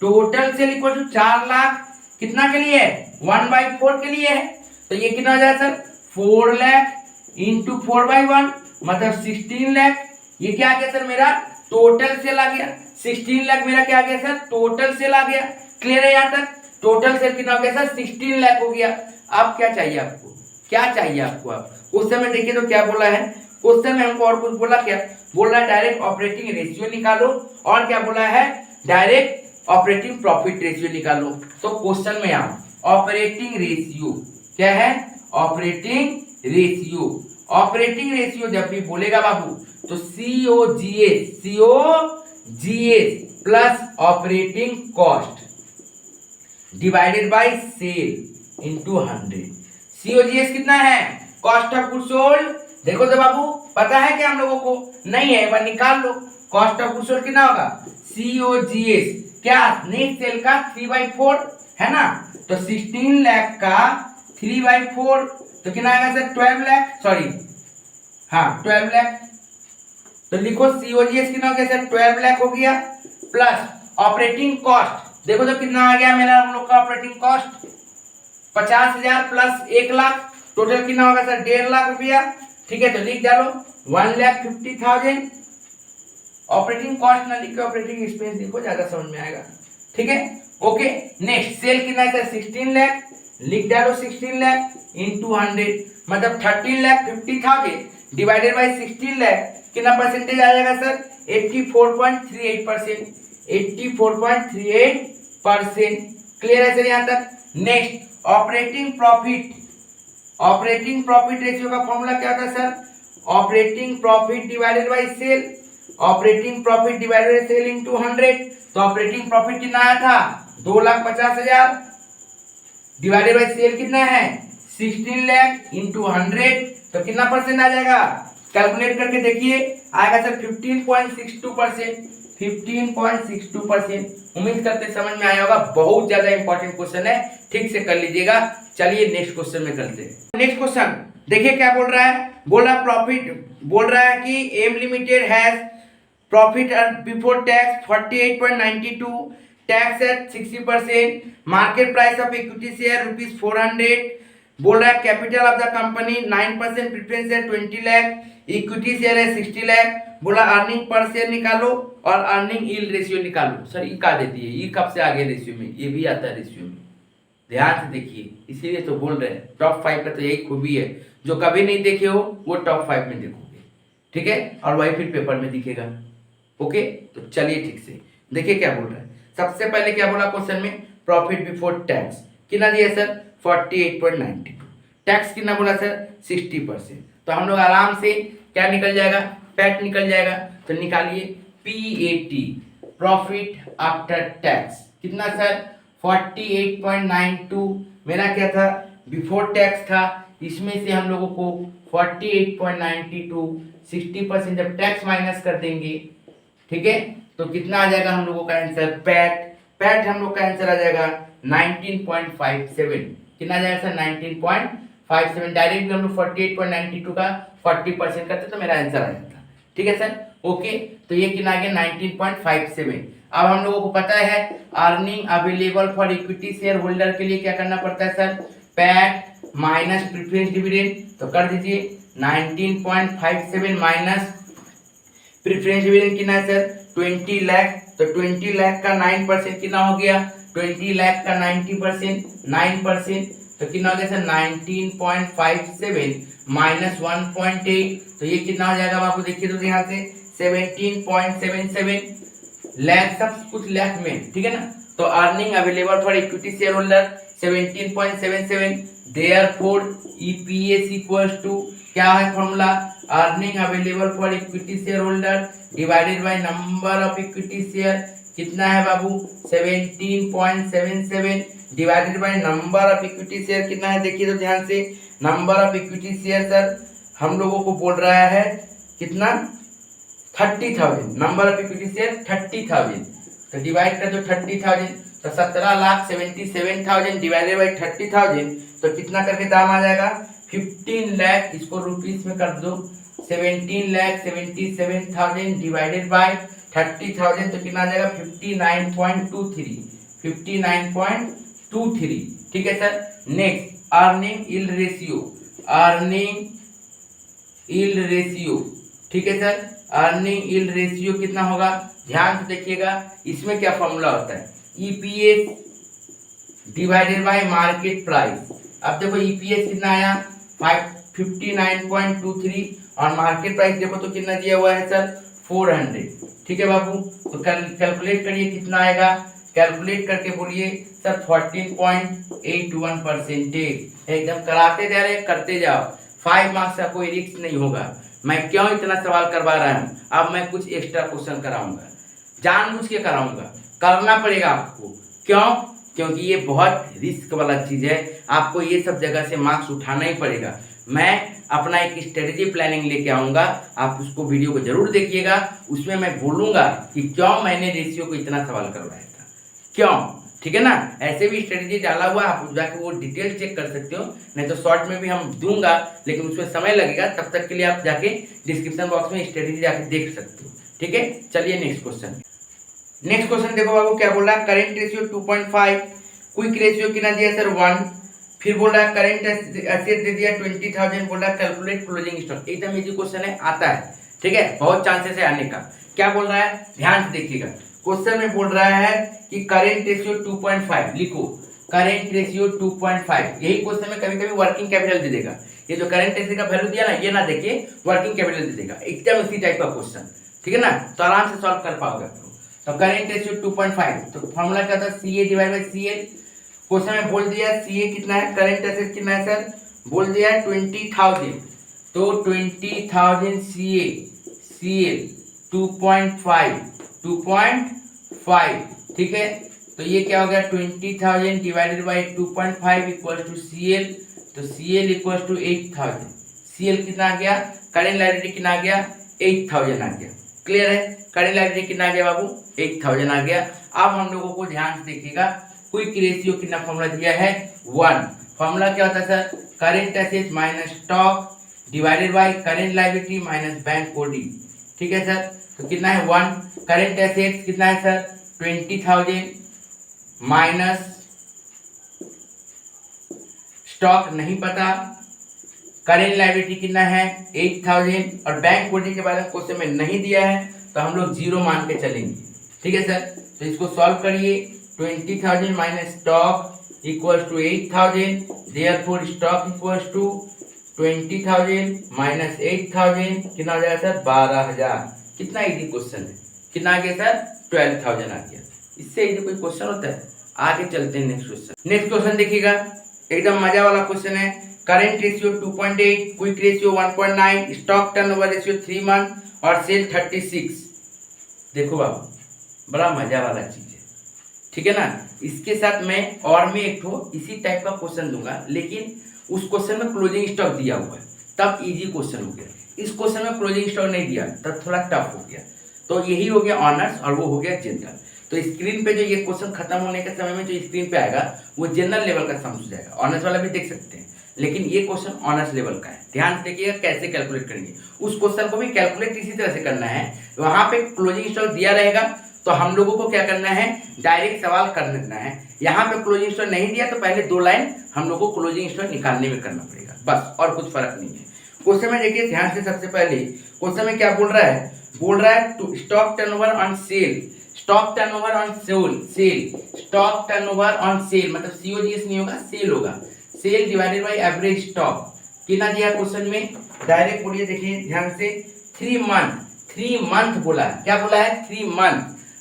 4 lakh कितना के लिए? 1/4 के लिए है। तो ये कितना हो जाएगा सर? 4 लाख इंटू 4/1 मतलब 16 लाख। ये क्या आ गया सर? मेरा टोटल सेल आ गया। 16 लाख मेरा क्या आ गया सर? टोटल सेल आ गया। क्लियर है यहाँ तक? टोटल सेल कितना हो गया सर? 16 लाख हो गया। अब क्या चाहिए आपको? क्या चाहिए आपको? आप क्वेश्चन में देखिए तो क्या बोला है? क्वेश्चन में हमको और कुछ बोला क्या? बोल रहा है डायरेक्ट ऑपरेटिंग रेशियो निकालो, और क्या बोला है? डायरेक्ट ऑपरेटिंग प्रॉफिट रेशियो निकालो। तो क्वेश्चन में आओ, ऑपरेटिंग रेशियो क्या है? Operating ratio. ऑपरेटिंग रेशियो जब भी बोलेगा बाबू तो COGS plus operating cost divided by sale into 100। COGS कितना है? Cost of goods sold. देखो तो बाबू पता है क्या हम लोगों को? नहीं है, एक बार निकाल लो। कॉस्ट ऑफ गुड्स सोल्ड कितना होगा? सीओजीएस क्या? नेट सेल का 3/4 है ना। तो 16 लाख का 3/4 तो कितना आएगा सर? 12 लाख। सॉरी हाँ 12 लाख। तो लिखो सीओजीएस कितना हो गया सर? 12 लाख हो गया। प्लस ऑपरेटिंग कॉस्ट देखो तो कितना आ गया मेरा हम लोग का operating cost? 50,000 plus 1 lakh, total कितना होगा सर? 1.5 लाख रुपया। ठीक है, तो लिख डालो 1,50,000। ऑपरेटिंग कॉस्ट ना लिख के ऑपरेटिंग एक्सपेंस लिखो, ज्यादा समझ में आएगा। ठीक है, ओके। नेक्स्ट सेल कितना है सर? 16 लाख। लिख डालो 16 लाख इंटू 100 मतलब 13,50,000 डिवाइडेड बाई 16 लाख कितना परसेंटेज आ जाएगा सर? 84.38%। 84.38%। क्लियर है सर यहाँ तक? नेक्स्ट ऑपरेटिंग प्रॉफिट रेशियो का फॉर्मूला क्या होता है sir? Operating profit divided by sale. Operating profit divided by sale into 100। तो ऑपरेटिंग प्रॉफिट कितना आया था? 2,50,000 डिवाइडेड बाई सेल कितना है? 16 लाख इंटू 100 तो कितना परसेंट आ जाएगा? कैलकुलेट करके देखिए, आएगा सर 15.62%। 15.62%। उम्मीद करते समझ में आया होगा। बहुत ज्यादा इंपॉर्टेंट क्वेश्चन है, ठीक से कर लीजिएगा। चलिए नेक्स्ट क्वेश्चन में चलते हैं। नेक्स्ट क्वेश्चन देखिए क्या बोल रहा है? बोल रहा है कि M limited has profit before tax 48.92, tax at 60%, market price of equity share ₹400। बोल रहा है capital of the company 9% preference है 20 लाख, इक्विटी शेयर है 60 लाख। बोला अर्निंग पर शेयर निकालो और अर्निंग यील्ड रेशियो निकालो। सर ई का देती है? ई कब से आ गया रेशियो में? ये भी आता है रेशियो में, ध्यान से देखिए। इसीलिए तो बोल रहे हैं टॉप 5 का तो यही खूबी है, जो कभी नहीं देखे हो वो टॉप 5 में देखोगे। ठीक है, और वही फिर पेपर में दिखेगा। ओके, तो चलिए ठीक से देखिए क्या बोल रहा है। सबसे पहले क्या बोला क्वेश्चन में? प्रॉफिट बिफोर टैक्स कितना दिया सर? 48.92। टैक्स कितना बोला सर? 60%। तो हम लोग आराम से क्या निकल जाएगा? पैट निकल जाएगा। तो निकालिए पीएटी, प्रॉफिट आफ्टर टैक्स कितना सर? 48.92 मेरा क्या था? बिफोर टैक्स था। इसमें से हम लोगों को 48.92 60% जब टैक्स माइनस कर देंगे, ठीक है, तो कितना आ जाएगा हम लोगों का आंसर? पैट हम लोग का आंसर आ जाएगा 19.57। कितना आ जाएगा सर? 19.57। डायरेक्ट हम लोग 48.92 का 40% करते तो मेरा आंसर आ जाता। ठीक है सर, ओके। तो ये कितना आ गया? 19.57। अब हम लोगों को पता है earning available for equity share holder के लिए क्या करना पड़ता है sir? PAT minus preference dividend. तो कर दीजिए 19.57 माइनस प्रेफरेंस डिविडेंड कितना है सर? 20 लाख। तो 20 लाख का 9% कितना हो गया? 20 लाख का 90% 9%। तो कितना हो गया सर? 19.57 माइनस 1.8। तो ये कितना हो जाएगा बाबू? देखिए तो ध्यान से 17.77 लाख, सब कुछ लाख में, ठीक है ना। तो earning available for equity share holder 17.77, therefore EPS equals to, क्या है formula, earning available for equity share holder divided by number of equity share, कितना है बाबू 17.77 divided by number of equity share कितना है, देखिए तो ध्यान से, number of equity share sir हम लोगों को बोल रहा है कितना 30,000, नंबर ऑफ इक्विटी शेयर 30,000, तो डिवाइड कर दो 30,000, तो 17,77,000 डिवाइडेड बाई 30,000, तो कितना करके दाम आ जाएगा 15 लाख, इसको रुपीस में कर दो 17,77,000 डिवाइडेड बाई 30,000, तो कितना आ जाएगा 59.23, ठीक है sir. Next earning yield ratio, ठीक है सर, अर्निंग यील्ड रेशियो कितना होगा, ध्यान से देखिएगा, इसमें क्या फॉर्मूला होता है, EPS divided by market price. अब देखो ईपीएस कितना आया 59.23 और मार्केट प्राइस देखो तो कितना दिया हुआ है सर 400, ठीक है बाबू। तो कैलकुलेट करिए कितना आएगा, कैलकुलेट करके बोलिए सर 14.81%, एकदम कराते जा रहे, करते जाओ, 5 मार्क्स का कोई रिस्क नहीं होगा। मैं क्यों इतना सवाल करवा रहा हूँ, अब मैं कुछ एक्स्ट्रा क्वेश्चन कराऊंगा, जानबूझ के कराऊंगा, करना पड़ेगा आपको, क्यों, क्योंकि ये बहुत रिस्क वाला चीज है, आपको ये सब जगह से मार्क्स उठाना ही पड़ेगा। मैं अपना एक स्ट्रेटेजी प्लानिंग लेके आऊंगा, आप उसको वीडियो को जरूर देखिएगा, उसमें मैं बोलूंगा कि क्यों मैंने रेशियो को इतना सवाल करवाया था, क्यों, ठीक है ना। ऐसे भी स्ट्रेटेजी डाला हुआ, आप जाके वो डिटेल चेक कर सकते हो, नहीं तो शॉर्ट में भी हम दूंगा, लेकिन उसमें समय लगेगा, तब तक के लिए आप जाके डिस्क्रिप्शन बॉक्स में स्ट्रेटेजी जाके देख सकते हो, ठीक है। चलिए नेक्स्ट क्वेश्चन देखो बाबू, क्या बोल रहा है, करेंट रेशियो 2.5, क्विक रेशियो कितना दिया सर 1, फिर बोल रहा है करेंट एसेट दे दिया 20,000, बोल रहा है कैलकुलेट क्लोजिंग स्टॉक, एकदम इजी क्वेश्चन है, आता है, ठीक है, बहुत चांसेस है आने का। क्या बोल रहा है, ध्यान से देखिएगा, क्वेश्चन में बोल रहा है कि करेंट रेशियो 2.5, लिखो करेंट रेशियो 2.5, यही क्वेश्चन में कभी कभी वर्किंग कैपिटल दे देगा, ये जो करेंट रेशियो का वैल्यू दिया ना, ये ना देखिए वर्किंग कैपिटल दे देगा, एकदम इसी टाइप का क्वेश्चन, ठीक है ना, तो आराम से सॉल्व कर पाओगे। तो करेंट रेशियो 2.5, तो फॉर्मूला क्या था, C A divide by C L, question में बोल दिया सी ए कितना है, करेंट एसेट कितना है सर, बोल दिया 20,000, तो 20,000 सी एल 2.5, ठीक है, तो ये क्या हो गया 20,000 divided by 2.5 equal to C L, तो C L equal to 8,000, C L कितना आ गया, करेंट लायबिलिटी कितना आ गया 8,000 आ गया, क्लियर है, करेंट लायबिलिटी कितना आ गया बाबू 8,000 आ गया। अब हम लोगों को ध्यान से देखिएगा, क्विक रेशियो कितना फॉर्मूला दिया है 1, फॉर्मूला क्या होता है sir, current asset minus stock divided by current liability minus bank OD, ठीक है सर, तो कितना है 1, करेंट एसेट कितना है सर 20,000 माइनस स्टॉक नहीं पता, करेंट लायबिलिटी कितना है 8,000 और बैंक ओडी के बारे में क्वेश्चन में नहीं दिया है, तो हम लोग 0 मान के चलेंगे, ठीक है सर। तो इसको सॉल्व करिए, 20,000 minus stock equals to 8,000, therefore stock equals to 20,000 minus 8,000, कितना आ जाएगा सर 12,000, कितना इजी क्वेश्चन है, कितना आ गया सर 12,000 आ गया, इससे इजी कोई क्वेश्चन होता है। आगे चलते हैं नेक्स्ट क्वेश्चन देखिएगा, एकदम मजा वाला क्वेश्चन है, current ratio 2.8, quick ratio 1.9, stock turnover ratio 3 month और सेल 36। देखो बाबू बड़ा मजा वाला चीज है, ठीक है ना। इसके साथ मैं और भी एक ठो इसी टाइप का क्वेश्चन दूंगा, लेकिन उस क्वेश्चन में क्लोजिंग स्टॉक दिया हुआ है, तब इजी क्वेश्चन हो गया। इस क्वेश्चन में क्लोजिंग स्टॉक नहीं दिया, तब थोड़ा टफ हो गया। तो यही हो गया ऑनर्स और वो हो गया जनरल। तो स्क्रीन पे जो ये क्वेश्चन खत्म होने के समय में जो स्क्रीन पे आएगा वो जनरल लेवल का समझ जाएगा, ऑनर्स वाला भी देख सकते हैं, लेकिन ये क्वेश्चन ऑनर्स लेवल का है। ध्यान से देखिएगा कैसे कैलकुलेट करेंगे, उस क्वेश्चन को भी कैलकुलेट इसी तरह से करना है। वहां पे क्लोजिंग स्टॉक दिया रहेगा तो हम लोगों को क्या करना है, डायरेक्ट सवाल कर देना है। यहाँ पे क्लोजिंग स्टॉक नहीं दिया तो पहले 2 लाइन हम लोग को क्लोजिंग स्टॉक निकालने में करना पड़ेगा, बस, और कुछ फर्क नहीं है। क्वेश्चन में देखिए ध्यान से, सबसे पहले क्वेश्चन में क्या बोल रहा है, stock turnover on sale, stock turnover on sale, stock turnover on sale मतलब COGS नहीं होगा, सेल होगा, sale divided by average stock, कितना दिया क्वेश्चन में, डायरेक्ट बोलिए, देखिए ध्यान से 3 3 मंथ बोला है। क्या बोला है? 3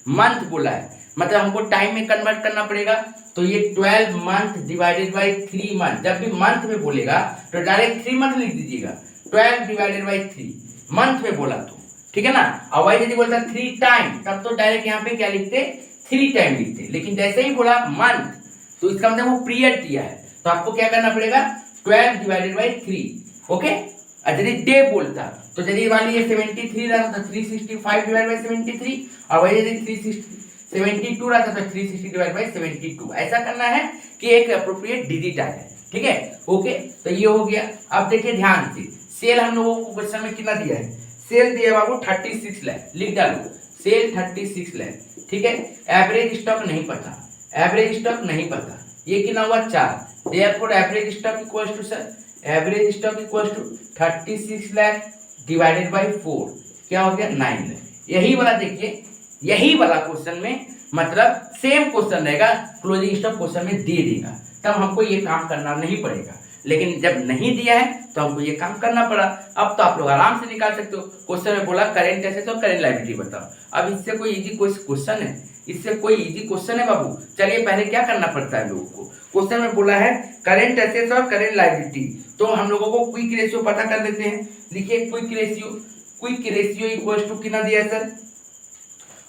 मंथ बोला है, मतलब हमको टाइम में कन्वर्ट करना पड़ेगा। तो ये 12 मंथ डिवाइडेड बाई 3 मंथ, जब भी मंथ में बोलेगा तो डायरेक्ट 3 मंथ लिख दीजिएगा, 12 डिवाइडेड बाई 3 मंथ में बोला तो, ठीक है ना। और वही यदि बोलता 3 टाइम, तब तो डायरेक्ट यहाँ पे क्या लिखते, 3 टाइम लिखते। लेकिन जैसे ही बोला मंथ, तो इसका मतलब वो पीरियड दिया है, तो आपको क्या करना पड़ेगा, 12 डिवाइडेड बाई 3, ओके। और यदि डे बोलता तो यदि वाली ये 73 रहता तो 365 डिवाइड बाई 73, और वही यदि 372 रहता तो 360 डिवाइड बाई 72। ऐसा करना है कि एक अप्रोप्रिएट डिजिट आ जाए, ठीक है, ओके। तो ये हो गया। अब देखिए ध्यान से, सेल हम लोगों को क्वेश्चन में कितना दिया है, सेल दिया बाबू 36 लाख, लिख डालो सेल 36 लाख, ठीक है। एवरेज स्टॉक नहीं पता, एवरेज स्टॉक नहीं पता, ये कितना हुआ 4, therefore average stock equals to sir, average stock equals to 36 lakh divided by 4, क्या हो गया 9 लाख। यही वाला देखिए, यही वाला क्वेश्चन में मतलब सेम क्वेश्चन रहेगा, क्लोजिंग स्टॉक क्वेश्चन में दे देगा, तब हमको ये काम करना नहीं पड़ेगा। लेकिन जब नहीं दिया है तो हमको ये काम करना पड़ा। अब तो आप लोग आराम से निकाल सकते हो। क्वेश्चन में बोला करेंट एसेट्स और करेंट लायबिलिटी बताओ। अब इससे कोई इजी क्वेश्चन है, इससे कोई इजी क्वेश्चन है बाबू। चलिए पहले क्या करना पड़ता है लोगों को, क्वेश्चन में बोला है करेंट एसेट्स और करेंट लायबिलिटी, तो हम लोगों को क्विक रेशियो पता कर लेते हैं। लिखिए क्विक रेशियो इक्वल्स टू कितना दिया है सर,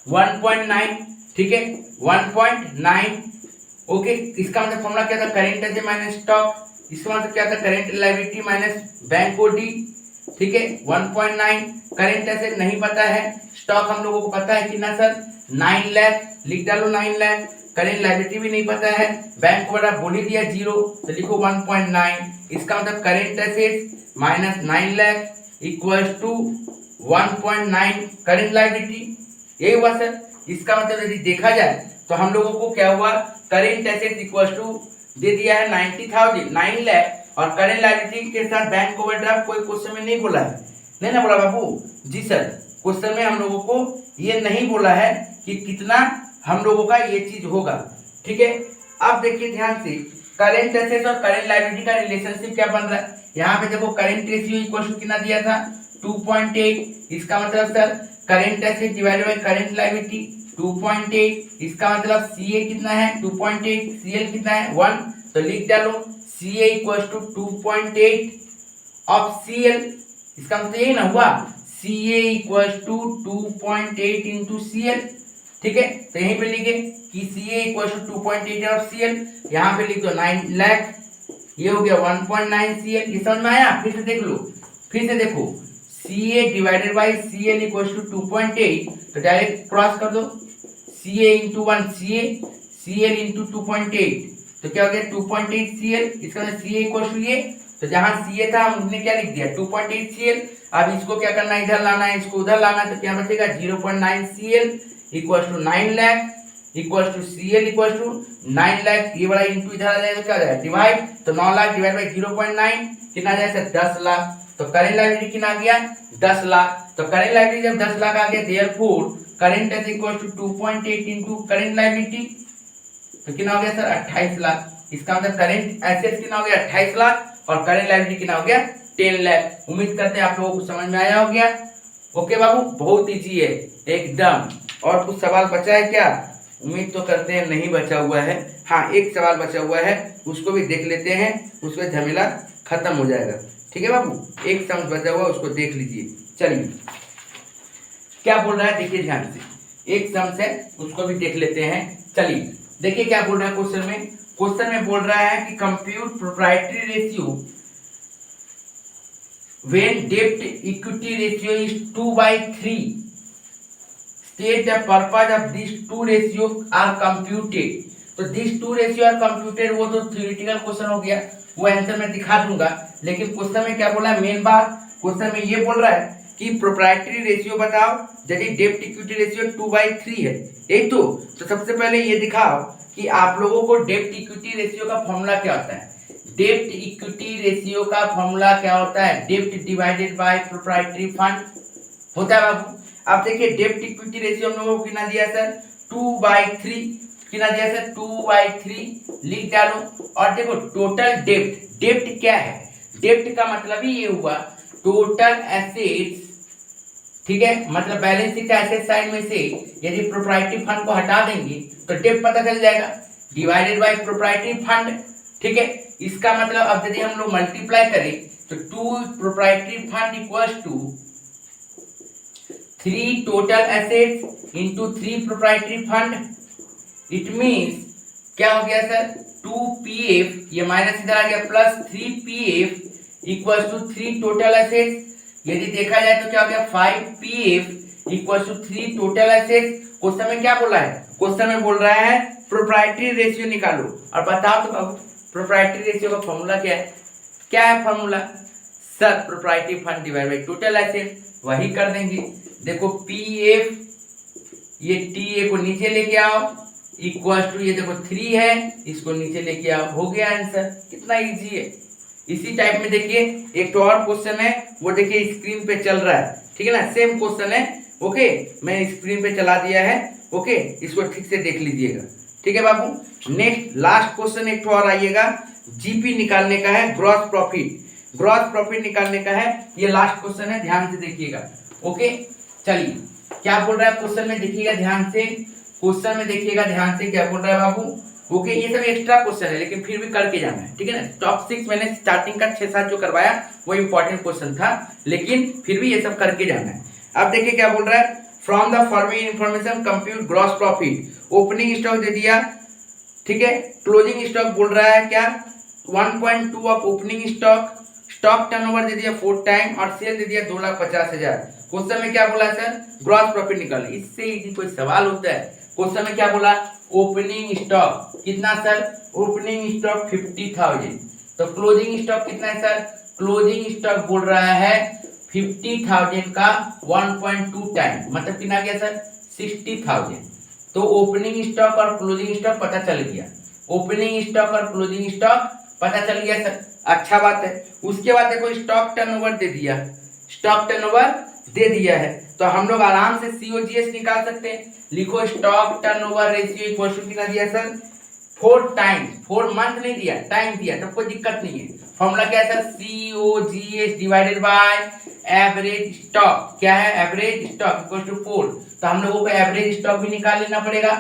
1.9, ठीक है 1.9, ओके। इसका मतलब फॉर्मूला क्या था, करेंट एसेट माइनस स्टॉक, इसका मतलब क्या था, current liability minus bank OD, ठीक है 1.9। करेंट एसेट नहीं पता है, स्टॉक हम लोगों को पता है कितना सर 9 लाख, लिख डालो 9 लाख। करेंट लायबिलिटी भी नहीं पता है, बैंक ओवर बोल ही दिया 0, तो लिखो 1.9। इसका मतलब current asset minus 9 lakh equals to 1.9 current liability, यही हुआ सर। इसका मतलब यदि देखा जाए तो हम लोगों को क्या हुआ, करेंट एसेट इक्वल्स टू दे दिया है 90,000 9 लाख, और करेंट लायबिलिटी के साथ बैंक ओवरड्राफ्ट कोई क्वेश्चन में नहीं बोला है, नहीं ना बोला बाबू जी सर। क्वेश्चन में हम लोगों को ये नहीं बोला है कि कितना हम लोगों का ये चीज होगा, ठीक है। अब देखिए ध्यान से, करेंट एसेट और करेंट लायबिलिटी का रिलेशनशिप क्या बन रहा है। यहाँ पे देखो करेंट रेशियो इक्वल टू कितना दिया था 2.8, इसका मतलब sir current asset divided by current liability 2.8, इसका मतलब सीए कितना है 2.8, सीएल कितना है 1, तो लिख डालो CA equal to 2.8 of CL. इसका मतलब यही ना हुआ, CA equal to 2.8 into CL, ठीक है। तो यहीं पे लिखे कि CA equal to 2.8 of CL, यहाँ पे लिख दो 9 लाख, ये हो गया 1.9 सीएल। ये समझ में आया, फिर से देख लो, फिर से देखो, CA divided by CL equal to 2.8, तो डायरेक्ट क्रॉस कर दो, CA into 1 CA, CL into 2.8, तो क्या हो गया 2.8 सीएल। इसका मतलब सीए इक्वल टू ये, तो जहां सीए था हमने क्या लिख दिया 2.8 सीएल। अब इसको क्या करना है, इधर लाना है, इसको उधर लाना है, तो क्या बचेगा 0.9 CL equal to 9 lakh equal to CL equal to 9 lakh, ये बड़ा इंटू इधर आ जाएगा, क्या आ जाएगा डिवाइड, तो 9 लाख डिवाइड बाई 0.9 कितना आ जाएगा 10 लाख। तो करेंट लायबिलिटी कितना आ गया 10 लाख। तो करेंट लायबिलिटी जब 10 लाख आ गया, therefore current asset equal to 2.8 into current liability, तो कितना हो गया सर 28 लाख। इसका मतलब करेंट एसेट कितना हो गया 28 लाख और करेंट लायबिलिटी कितना हो गया 10 लाख। उम्मीद करते हैं आप लोगों को समझ में आया हो गया। ओके बाबू, बहुत इजी है एकदम। और कुछ सवाल बचा है क्या? उम्मीद तो करते हैं नहीं बचा हुआ है। हाँ, एक सवाल बचा हुआ है, उसको भी देख लेते हैं, उसमें झमेला खत्म हो जाएगा। ठीक है बाबू, एक सम बचा हुआ उसको देख लीजिए। चलिए क्या बोल रहा है देखिए ध्यान से, एक सम से उसको भी देख लेते हैं। चलिए देखिए क्या बोल रहा है क्वेश्चन में। क्वेश्चन में बोल रहा है कि compute proprietary ratio when debt equity ratio is 2/3, state the purpose of these two ratios are computed। तो these two ratio are computed, वो तो theoretical क्वेश्चन हो गया, वो आंसर मैं दिखा दूंगा। लेकिन क्वेश्चन में क्या बोला, मेन बात क्वेश्चन में ये बोल रहा है कि प्रोप्राइटरी रेशियो बताओ यदि डेप्ट इक्विटी रेशियो 2/3 है, यही तो सबसे पहले ये दिखाओ कि आप लोगों को डेप्ट इक्विटी रेशियो का फॉर्मूला क्या होता है। डेप्ट इक्विटी रेशियो का फॉर्मूला क्या होता है, डेप्ट डिवाइडेड बाय प्रोप्राइटरी फंड होता है बाबू। अब देखिए डेप्ट इक्विटी रेशियो हम लोगों को कितना दिया सर 2/3, कितना दिया सर 2/3, लिख डालो। और देखो टोटल डेप्ट, डेप्ट क्या है, डेप्ट का मतलब ही ये हुआ टोटल एसेट्स ठीक है, मतलब बैलेंस शीट एसेट साइड में से यदि प्रोप्राइटरी फंड को हटा देंगे तो डेट पता चल जाएगा, डिवाइडेड बाय प्रोप्राइटरी फंड। ठीक है, इसका मतलब अब यदि हम लोग मल्टीप्लाई करें तो 2 proprietary fund equals to 3 total assets into 3 proprietary fund. It means क्या हो गया सर, 2pf, ये माइनस इधर आ गया, plus 3pf equals to 3 total assets. यदि देखा जाए तो क्या हो गया, 5pf equals to 3 total assets. Question में क्या बोला है, क्वेश्चन में बोल रहा है प्रोप्राइटरी रेशियो निकालो, और बताओ तो बाबू प्रोप्राइटरी रेशियो का फॉर्मूला क्या है, क्या है formula sir, proprietary fund divide by total asset. वही कर देंगे, देखो pf, ये TA को नीचे लेके आओ इक्वल टू, ये देखो 3 है, इसको नीचे लेके आओ, हो गया आंसर। कितना इजी है। इसी टाइप में देखिए एक तो और क्वेश्चन है, वो देखिए स्क्रीन पे चल रहा है, ठीक है ना, सेम क्वेश्चन है। ओके, मैं स्क्रीन पे चला दिया है। ओके, इसको ठीक से देख लीजिएगा। ठीक है बाबू, नेक्स्ट लास्ट क्वेश्चन एक तो और आइएगा, जीपी निकालने का है, ग्रॉस प्रॉफिट, ग्रॉस प्रॉफिट निकालने का है। ये लास्ट क्वेश्चन है, ध्यान से देखिएगा। ओके, चलिए क्या बोल रहा है क्वेश्चन में, देखिएगा ध्यान से, क्वेश्चन में देखिएगा ध्यान से क्या बोल रहा है बाबू। ओके, ये सब एक्स्ट्रा क्वेश्चन है लेकिन फिर भी करके जाना है, ठीक है ना। टॉप 6 मैंने स्टार्टिंग का 6-7 जो करवाया वो इंपॉर्टेंट क्वेश्चन था, लेकिन फिर भी ये सब करके जाना है। अब देखिए क्या बोल रहा है, from the following information compute gross profit. Opening stock दे दिया, ठीक है, क्लोजिंग स्टॉक बोल रहा है क्या, 1.2 of opening stock, stock turnover दे दिया 4 टाइम, और सेल दे दिया 2,50,000। क्वेश्चन में क्या बोला सर, ग्रॉस प्रॉफिट निकालो। इससे इजी कोई सवाल होता है। क्वेश्चन में क्या बोला, ओपनिंग स्टॉक कितना सर, ओपनिंग स्टॉक 50,000, तो क्लोजिंग स्टॉक कितना है सर, क्लोजिंग स्टॉक बोल रहा है 50,000 का 1.2 टाइम, मतलब कितना गया सर, 60,000। तो ओपनिंग स्टॉक और क्लोजिंग स्टॉक पता चल गया, ओपनिंग स्टॉक और क्लोजिंग स्टॉक पता चल गया सर, अच्छा बात है। उसके बाद देखो स्टॉक टर्नओवर दे दिया, स्टॉक टर्नओवर दे दिया है, तो हम लोग आराम से COGS निकाल सकते हैं। लिखो stock turnover ratio equal to कितना दिया सर, 4 टाइम, 4 मंथ नहीं दिया, टाइम दिया, तो कोई दिक्कत नहीं है। फॉर्मूला क्या है sir, COGS divided by average stock, क्या है, एवरेज स्टॉक इक्वल टू 4। तो हम लोगों को एवरेज स्टॉक भी निकाल लेना पड़ेगा,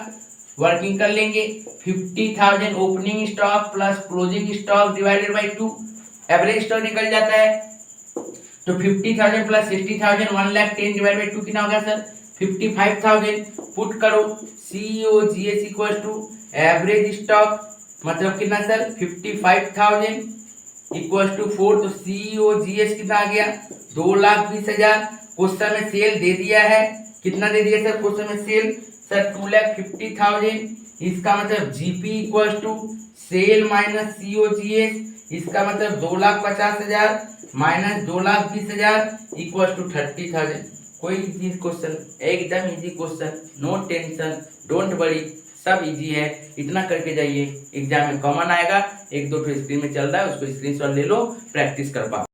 वर्किंग कर लेंगे। 50,000 opening stock plus closing stock divided bye 2, average stock निकल जाता है। तो 50,000 प्लस 60,000, 1,10,000 डिवाइड बाय 2 कितना हो गया सर, 55,000। पुट करो, COGS equal to average stock, मतलब कितना सर, 55,000 इक्वल टू 4, तो COGS कितना आ गया, 2,20,000। क्वेश्चन में सेल दे दिया है, कितना दे दिया सर, क्वेश्चन में सेल सर 2,50,000। इसका मतलब GP equal to sale minus COGS, इसका मतलब 2,50,000 माइनस 2,20,000 इक्वल टू 30,000। कोई इजी क्वेश्चन, एकदम easy question, no tension, don't worry, सब इजी है। इतना करके जाइए, एग्जाम में कॉमन आएगा। 1-2 स्क्रीन में चल रहा है, उसको स्क्रीनशॉट ले लो, प्रैक्टिस कर पाओ।